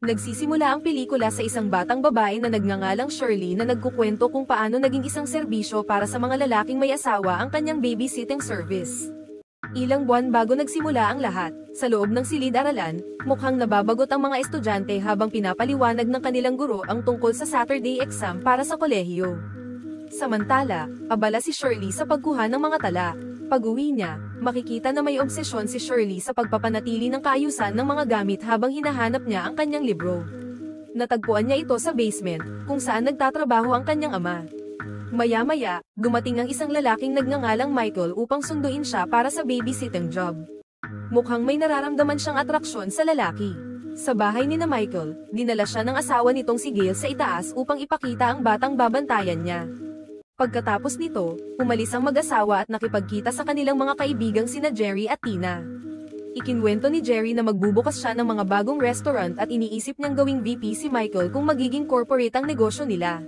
Nagsisimula ang pelikula sa isang batang babae na nagngangalang Shirley na nagkukwento kung paano naging isang serbisyo para sa mga lalaking may asawa ang kanyang babysitting service. Ilang buwan bago nagsimula ang lahat, sa loob ng silid-aralan, mukhang nababagot ang mga estudyante habang pinapaliwanag ng kanilang guro ang tungkol sa Saturday exam para sa kolehiyo. Samantala, abala si Shirley sa pagkuha ng mga tala. Pag-uwi niya, makikita na may obsesyon si Shirley sa pagpapanatili ng kaayusan ng mga gamit habang hinahanap niya ang kanyang libro. Natagpuan niya ito sa basement, kung saan nagtatrabaho ang kanyang ama. Maya-maya, dumating ang isang lalaking nagngangalang Michael upang sunduin siya para sa babysitting job. Mukhang may nararamdaman siyang atraksyon sa lalaki. Sa bahay ni na Michael, dinala siya ng asawa nitong si Gail sa itaas upang ipakita ang batang babantayan niya. Pagkatapos nito, umalis ang mag-asawa at nakipagkita sa kanilang mga kaibigang sina Jerry at Tina. Ikinwento ni Jerry na magbubukas siya ng mga bagong restaurant at iniisip niyang gawing VP si Michael kung magiging corporate ang negosyo nila.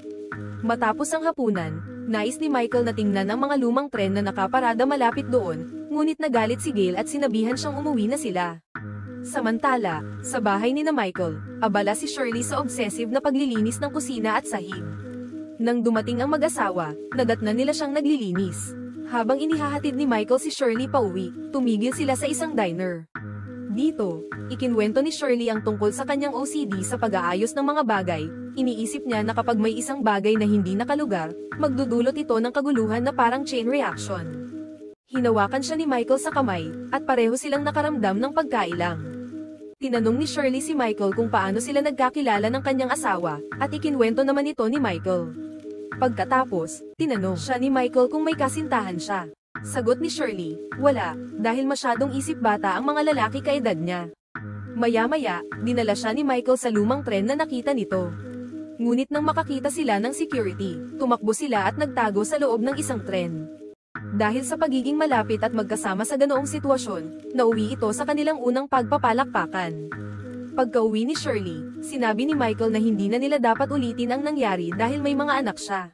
Matapos ang hapunan, nais ni Michael na tingnan ang mga lumang tren na nakaparada malapit doon, ngunit nagalit si Gail at sinabihan siyang umuwi na sila. Samantala, sa bahay ni na Michael, abala si Shirley sa obsessive na paglilinis ng kusina at sahig. Nang dumating ang mag-asawa, nadatnan nila siyang naglilinis. Habang inihahatid ni Michael si Shirley pauwi, tumigil sila sa isang diner. Dito, ikinwento ni Shirley ang tungkol sa kanyang OCD sa pag-aayos ng mga bagay. Iniisip niya na kapag may isang bagay na hindi nakalugar, magdudulot ito ng kaguluhan na parang chain reaction. Hinawakan siya ni Michael sa kamay, at pareho silang nakaramdam ng pagkailang. Tinanong ni Shirley si Michael kung paano sila nagkakilala ng kanyang asawa, at ikinwento naman ito ni Michael. Pagkatapos, tinanong siya ni Michael kung may kasintahan siya. Sagot ni Shirley, wala, dahil masyadong isip bata ang mga lalaki kaedad niya. Maya-maya, dinala siya ni Michael sa lumang tren na nakita nito. Ngunit nang makakita sila ng security, tumakbo sila at nagtago sa loob ng isang tren. Dahil sa pagiging malapit at magkasama sa ganoong sitwasyon, nauwi ito sa kanilang unang pagpapalakpakan. Pagka-uwi ni Shirley, sinabi ni Michael na hindi na nila dapat ulitin ang nangyari dahil may mga anak siya.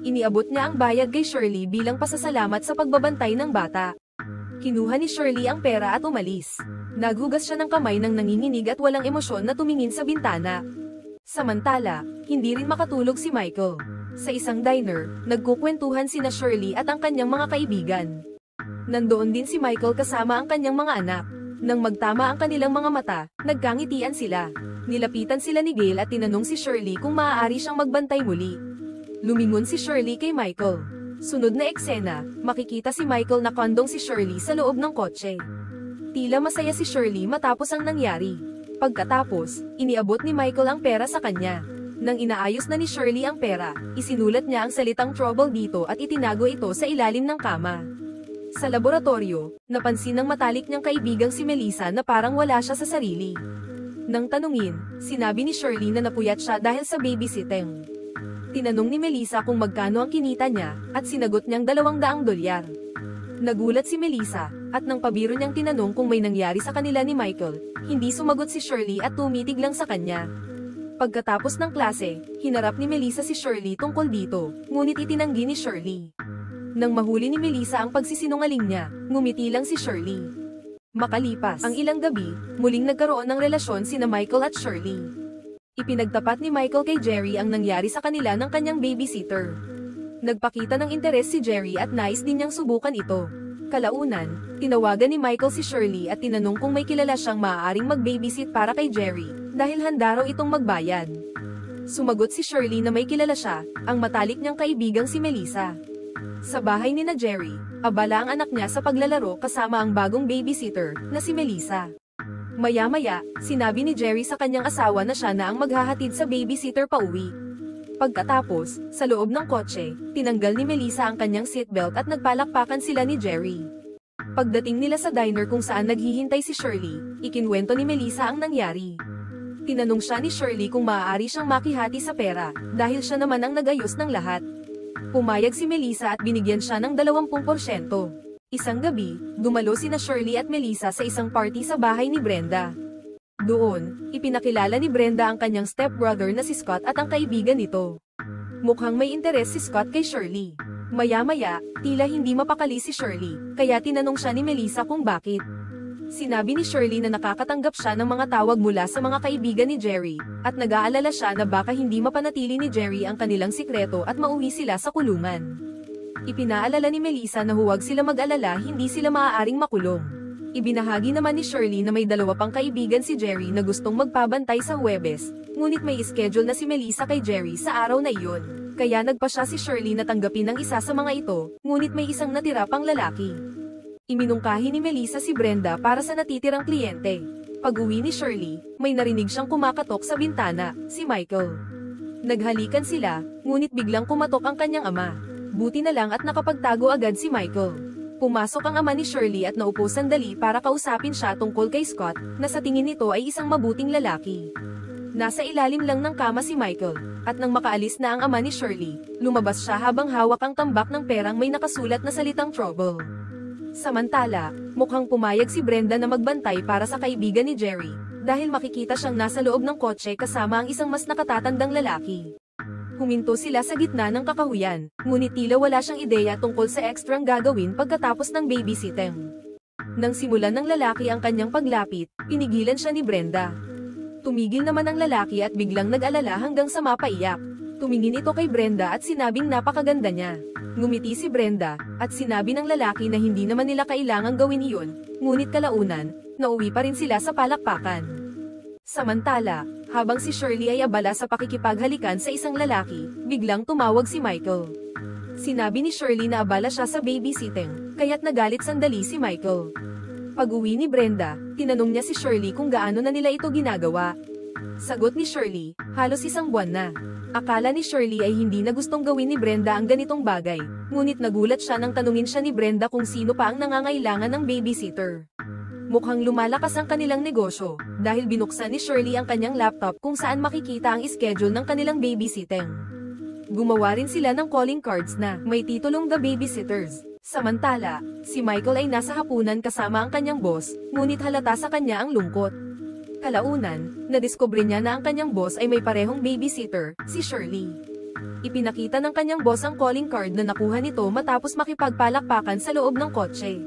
Iniabot niya ang bayad kay Shirley bilang pasasalamat sa pagbabantay ng bata. Kinuha ni Shirley ang pera at umalis. Naghugas siya ng kamay ng nanginginig at walang emosyon na tumingin sa bintana. Samantala, hindi rin makatulog si Michael. Sa isang diner, nagkukwentuhan sina Shirley at ang kanyang mga kaibigan. Nandoon din si Michael kasama ang kanyang mga anak. Nang magtama ang kanilang mga mata, nagkangitian sila. Nilapitan sila ni Gail at tinanong si Shirley kung maaari siyang magbantay muli. Lumingon si Shirley kay Michael. Sunod na eksena, makikita si Michael na kondong si Shirley sa loob ng kotse. Tila masaya si Shirley matapos ang nangyari. Pagkatapos, iniabot ni Michael ang pera sa kanya. Nang inaayos na ni Shirley ang pera, isinulat niya ang salitang trouble dito at itinago ito sa ilalim ng kama. Sa laboratorio, napansin ng matalik niyang kaibigang si Melissa na parang wala siya sa sarili. Nang tanungin, sinabi ni Shirley na napuyat siya dahil sa babysitting. Tinanong ni Melissa kung magkano ang kinita niya, at sinagot niyang $200. Nagulat si Melissa, at nang pabiro niyang tinanong kung may nangyari sa kanila ni Michael, hindi sumagot si Shirley at tumitig lang sa kanya. Pagkatapos ng klase, hinarap ni Melissa si Shirley tungkol dito, ngunit itinanggi ni Shirley. Nang mahuli ni Melissa ang pagsisinungaling niya, ngumiti lang si Shirley. Makalipas ang ilang gabi, muling nagkaroon ng relasyon sina Michael at Shirley. Ipinagtapat ni Michael kay Jerry ang nangyari sa kanila ng kanyang babysitter. Nagpakita ng interes si Jerry at nais din niyang subukan ito. Kalaunan, tinawagan ni Michael si Shirley at tinanong kung may kilala siyang maaaring mag-babysit para kay Jerry, dahil handa raw itong magbayad. Sumagot si Shirley na may kilala siya, ang matalik niyang kaibigang si Melissa. Sa bahay ni na Jerry, abala ang anak niya sa paglalaro kasama ang bagong babysitter, na si Melissa. Maya-maya, sinabi ni Jerry sa kanyang asawa na siya na ang maghahatid sa babysitter pauwi. Pagkatapos, sa loob ng kotse, tinanggal ni Melissa ang kanyang seatbelt at nagpalakpakan sila ni Jerry. Pagdating nila sa diner kung saan naghihintay si Shirley, ikinwento ni Melissa ang nangyari. Tinanong siya ni Shirley kung maaari siyang makihati sa pera, dahil siya naman ang nagayos ng lahat. Pumayag si Melissa at binigyan siya ng 20%. Isang gabi, dumalo sina Shirley at Melissa sa isang party sa bahay ni Brenda. Doon, ipinakilala ni Brenda ang kanyang stepbrother na si Scott at ang kaibigan nito. Mukhang may interes si Scott kay Shirley. Maya-maya, tila hindi mapakali si Shirley, kaya tinanong siya ni Melissa kung bakit. Sinabi ni Shirley na nakakatanggap siya ng mga tawag mula sa mga kaibigan ni Jerry, at nag-aalala siya na baka hindi mapanatili ni Jerry ang kanilang sikreto at mauwi sila sa kulungan. Ipinaalala ni Melissa na huwag sila mag-alala, hindi sila maaaring makulong. Ibinahagi naman ni Shirley na may dalawa pang kaibigan si Jerry na gustong magpabantay sa Huwebes, ngunit may schedule na si Melissa kay Jerry sa araw na iyon. Kaya nagpa siya si Shirley na tanggapin ang isa sa mga ito, ngunit may isang natira pang lalaki. Iminungkahi ni Melissa si Brenda para sa natitirang kliyente. Pag-uwi ni Shirley, may narinig siyang kumakatok sa bintana, si Michael. Naghalikan sila, ngunit biglang kumatok ang kanyang ama. Buti na lang at nakapagtago agad si Michael. Pumasok ang ama ni Shirley at naupo sandali para kausapin siya tungkol kay Scott, na sa tingin nito ay isang mabuting lalaki. Nasa ilalim lang ng kama si Michael, at nang makaalis na ang ama ni Shirley, lumabas siya habang hawak ang tambak ng perang may nakasulat na salitang trouble. Samantala, mukhang pumayag si Brenda na magbantay para sa kaibigan ni Jerry, dahil makikita siyang nasa loob ng kotse kasama ang isang mas nakatatandang lalaki. Huminto sila sa gitna ng kakahuyan, ngunit tila wala siyang ideya tungkol sa ekstrang gagawin pagkatapos ng babysitting. Nang simulan ng lalaki ang kanyang paglapit, pinigilan siya ni Brenda. Tumigil naman ang lalaki at biglang nag-alala hanggang sa mapaiyak. Tumingin ito kay Brenda at sinabing napakaganda niya. Ngumiti si Brenda, at sinabi ng lalaki na hindi naman nila kailangang gawin iyon, ngunit kalaunan, nauwi pa rin sila sa palakpakan. Samantala, habang si Shirley ay abala sa pakikipaghalikan sa isang lalaki, biglang tumawag si Michael. Sinabi ni Shirley na abala siya sa babysitting, kaya't nagalit sandali si Michael. Pag-uwi ni Brenda, tinanong niya si Shirley kung gaano na nila ito ginagawa. Sagot ni Shirley, halos isang buwan na. Akala ni Shirley ay hindi na gustong gawin ni Brenda ang ganitong bagay, ngunit nagulat siya nang tanungin siya ni Brenda kung sino pa ang nangangailangan ng babysitter. Mukhang lumalakas ang kanilang negosyo, dahil binuksan ni Shirley ang kanyang laptop kung saan makikita ang schedule ng kanilang babysitting. Gumawa rin sila ng calling cards na may titulong The Babysitters. Samantala, si Michael ay nasa hapunan kasama ang kanyang boss, ngunit halata sa kanya ang lungkot. Kalaunan, nadiskubre niya na ang kanyang boss ay may parehong babysitter, si Shirley. Ipinakita ng kanyang boss ang calling card na nakuha nito matapos makipagpalakpakan sa loob ng kotse.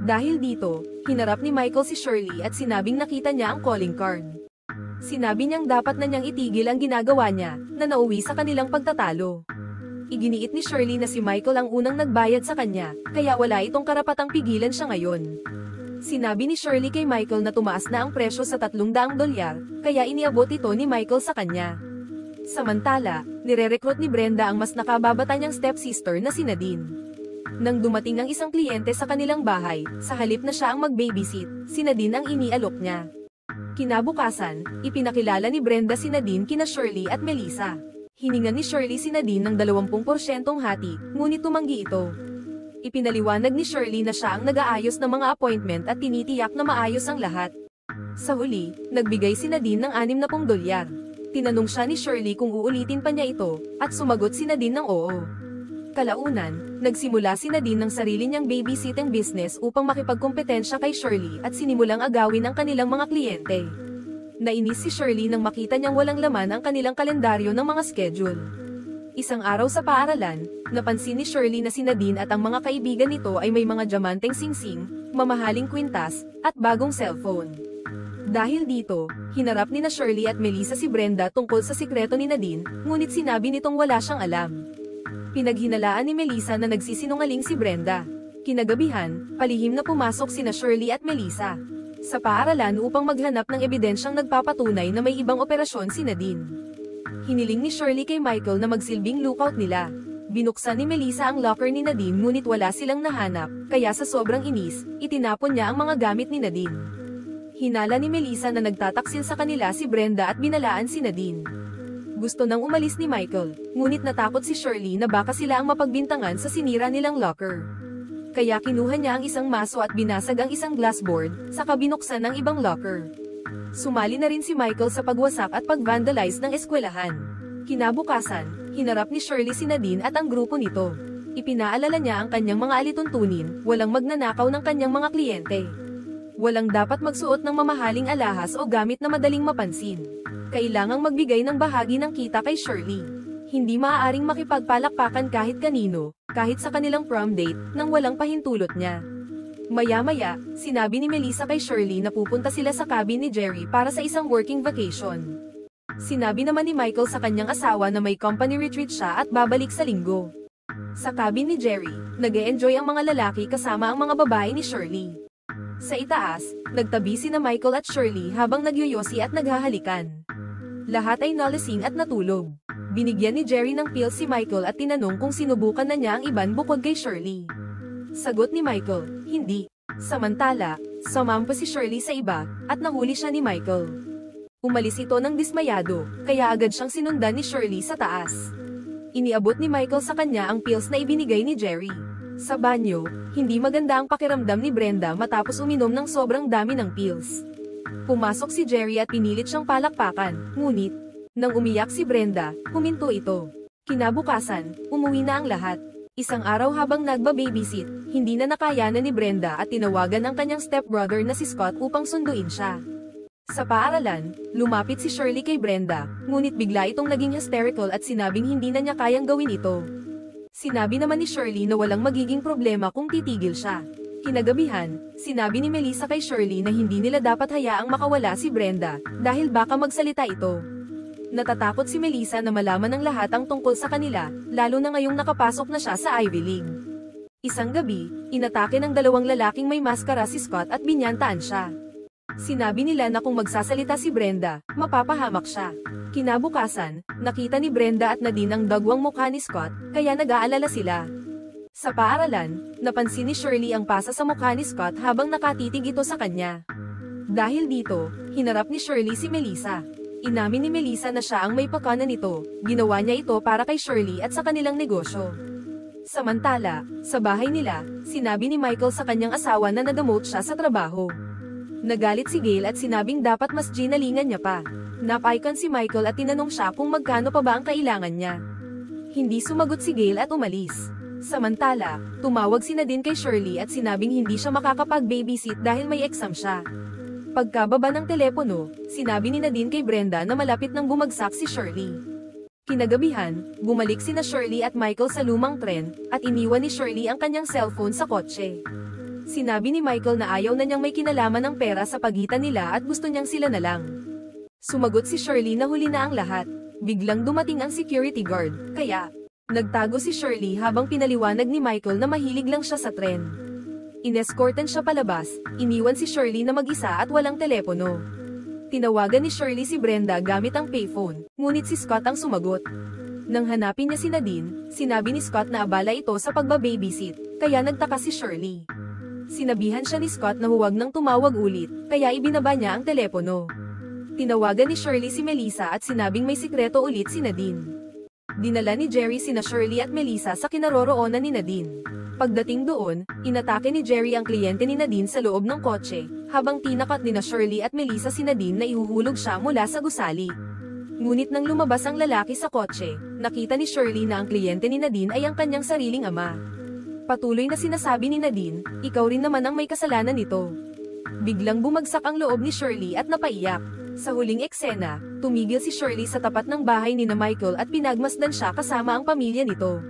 Dahil dito, hinarap ni Michael si Shirley at sinabing nakita niya ang calling card. Sinabi niyang dapat na niyang itigil ang ginagawa niya, na nauwi sa kanilang pagtatalo. Iginiit ni Shirley na si Michael ang unang nagbayad sa kanya, kaya wala itong karapatang pigilan siya ngayon. Sinabi ni Shirley kay Michael na tumaas na ang presyo sa $300, kaya iniabot ito ni Michael sa kanya. Samantala, nire-recruit ni Brenda ang mas nakababata niyang stepsister na si Nadine. Nang dumating ang isang kliyente sa kanilang bahay, sa halip na siya ang mag-babysit, si Nadine ang inialok niya. Kinabukasan, ipinakilala ni Brenda si Nadine kina Shirley at Melissa. Hiningan ni Shirley si Nadine ng 20% hati, ngunit tumanggi ito. Ipinaliwanag ni Shirley na siya ang nag-aayos ng mga appointment at tinitiyak na maayos ang lahat. Sa huli, nagbigay si Nadine ng $60. Tinanong siya ni Shirley kung uulitin pa niya ito, at sumagot si Nadine ng oo. Kalaunan, nagsimula si Nadine ng sarili niyang babysitting business upang makipagkompetensya kay Shirley at sinimulang agawin ang kanilang mga kliyente. Nainis si Shirley nang makita niyang walang laman ang kanilang kalendaryo ng mga schedule. Isang araw sa paaralan, napansin ni Shirley na si Nadine at ang mga kaibigan nito ay may mga diamanteng singsing, mamahaling kwintas, at bagong cellphone. Dahil dito, hinarap ni na Shirley at Melissa si Brenda tungkol sa sikreto ni Nadine, ngunit sinabi nitong wala siyang alam. Pinaghinalaan ni Melissa na nagsisinungaling si Brenda. Kinagabihan, palihim na pumasok sina Shirley at Melissa sa paaralan upang maghanap ng ebidensyang nagpapatunay na may ibang operasyon si Nadine. Hiniling ni Shirley kay Michael na magsilbing lookout nila. Binuksan ni Melissa ang locker ni Nadine ngunit wala silang nahanap, kaya sa sobrang inis, itinapon niya ang mga gamit ni Nadine. Hinala ni Melissa na nagtataksil sa kanila si Brenda at binalaan si Nadine. Gusto nang umalis ni Michael, ngunit natakot si Shirley na baka sila ang mapagbintangan sa sinira nilang locker. Kaya kinuha niya ang isang maso at binasag ang isang glassboard, saka binuksan ang ibang locker. Sumali na rin si Michael sa pagwasak at pag-vandalize ng eskwelahan. Kinabukasan, hinarap ni Shirley si Nadine at ang grupo nito. Ipinaalala niya ang kanyang mga alituntunin, walang magnanakaw ng kanyang mga kliyente. Walang dapat magsuot ng mamahaling alahas o gamit na madaling mapansin. Kailangang magbigay ng bahagi ng kita kay Shirley. Hindi maaaring makipagpalakpakan kahit kanino, kahit sa kanilang prom date, nang walang pahintulot niya. Maya-maya, sinabi ni Melissa kay Shirley na pupunta sila sa cabin ni Jerry para sa isang working vacation. Sinabi naman ni Michael sa kanyang asawa na may company retreat siya at babalik sa linggo. Sa cabin ni Jerry, nag-e-enjoy ang mga lalaki kasama ang mga babae ni Shirley. Sa itaas, nagtabi sina Michael at Shirley habang nagyoyosi at naghahalikan. Lahat ay nalasing at natulog. Binigyan ni Jerry ng pills si Michael at tinanong kung sinubukan na niya ang iban bukod kay Shirley. Sagot ni Michael, hindi. Samantala, sumampa si Shirley sa iba, at nahuli siya ni Michael. Umalis ito ng dismayado, kaya agad siyang sinundan ni Shirley sa taas. Iniabot ni Michael sa kanya ang pills na ibinigay ni Jerry. Sa banyo, hindi maganda ang pakiramdam ni Brenda matapos uminom ng sobrang dami ng pills. Pumasok si Jerry at pinilit siyang palakpakan, ngunit, nang umiyak si Brenda, huminto ito. Kinabukasan, umuwi na ang lahat. Isang araw habang nagba-babysit, hindi na nakayanan ni Brenda at tinawagan ang kanyang stepbrother na si Scott upang sunduin siya. Sa paaralan, lumapit si Shirley kay Brenda, ngunit bigla itong naging hysterical at sinabing hindi na niya kayang gawin ito. Sinabi naman ni Shirley na walang magiging problema kung titigil siya. Kinagabihan, sinabi ni Melissa kay Shirley na hindi nila dapat hayaang makawala si Brenda, dahil baka magsalita ito. Natatakot si Melissa na malaman ng lahat ang tungkol sa kanila, lalo na ngayong nakapasok na siya sa Ivy League. Isang gabi, inatake ng dalawang lalaking may maskara si Scott at binyantaan siya. Sinabi nila na kung magsasalita si Brenda, mapapahamak siya. Kinabukasan, nakita ni Brenda at Nadine ang dagwang mukha ni Scott, kaya nag-aalala sila. Sa paaralan, napansin ni Shirley ang pasa sa mukha ni Scott habang nakatitig ito sa kanya. Dahil dito, hinarap ni Shirley si Melissa. Inamin ni Melissa na siya ang may pakanan nito, ginawa niya ito para kay Shirley at sa kanilang negosyo. Samantala, sa bahay nila, sinabi ni Michael sa kanyang asawa na na-demote siya sa trabaho. Nagalit si Gail at sinabing dapat mas ginalingan niya pa. Napaikan si Michael at tinanong siya kung magkano pa ba ang kailangan niya. Hindi sumagot si Gail at umalis. Samantala, tumawag si Nadine kay Shirley at sinabing hindi siya makakapag-babysit dahil may exam siya. Pagkababa ng telepono, sinabi ni Nadine kay Brenda na malapit nang bumagsak si Shirley. Kinagabihan, bumalik sina Shirley at Michael sa lumang tren, at iniwan ni Shirley ang kanyang cellphone sa kotse. Sinabi ni Michael na ayaw na niyang may kinalaman ng pera sa pagitan nila at gusto niyang sila na lang. Sumagot si Shirley na huli na ang lahat. Biglang dumating ang security guard, kaya nagtago si Shirley habang pinaliwanag ni Michael na mahilig lang siya sa tren. Inescortan siya palabas, iniwan si Shirley na mag-isa at walang telepono. Tinawagan ni Shirley si Brenda gamit ang payphone, ngunit si Scott ang sumagot. Nang hanapin niya si Nadine, sinabi ni Scott na abala ito sa pagbababysit, kaya nagtaka si Shirley. Sinabihan siya ni Scott na huwag nang tumawag ulit, kaya ibinaba niya ang telepono. Tinawagan ni Shirley si Melissa at sinabing may sikreto ulit si Nadine. Dinala ni Jerry sina Shirley at Melissa sa kinaroroonan ni Nadine. Pagdating doon, inatake ni Jerry ang kliyente ni Nadine sa loob ng kotse, habang tinakat ni Shirley at Melissa si Nadine na ihuhulog siya mula sa gusali. Ngunit nang lumabas ang lalaki sa kotse, nakita ni Shirley na ang kliyente ni Nadine ay ang kanyang sariling ama. Patuloy na sinasabi ni Nadine, ikaw rin naman ang may kasalanan nito. Biglang bumagsak ang loob ni Shirley at napaiyak. Sa huling eksena, tumigil si Shirley sa tapat ng bahay ni Michael at pinagmasdan siya kasama ang pamilya nito.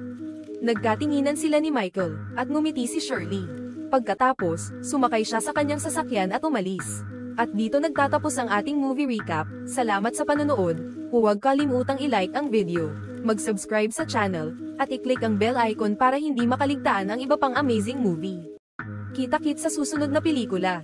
Nagkatinginan sila ni Michael, at ngumiti si Shirley. Pagkatapos, sumakay siya sa kanyang sasakyan at umalis. At dito nagtatapos ang ating movie recap. Salamat sa panonood. Huwag kalimutang i-like ang video, mag-subscribe sa channel, at i-click ang bell icon para hindi makaligtaan ang iba pang amazing movie. Kita-kits sa susunod na pelikula.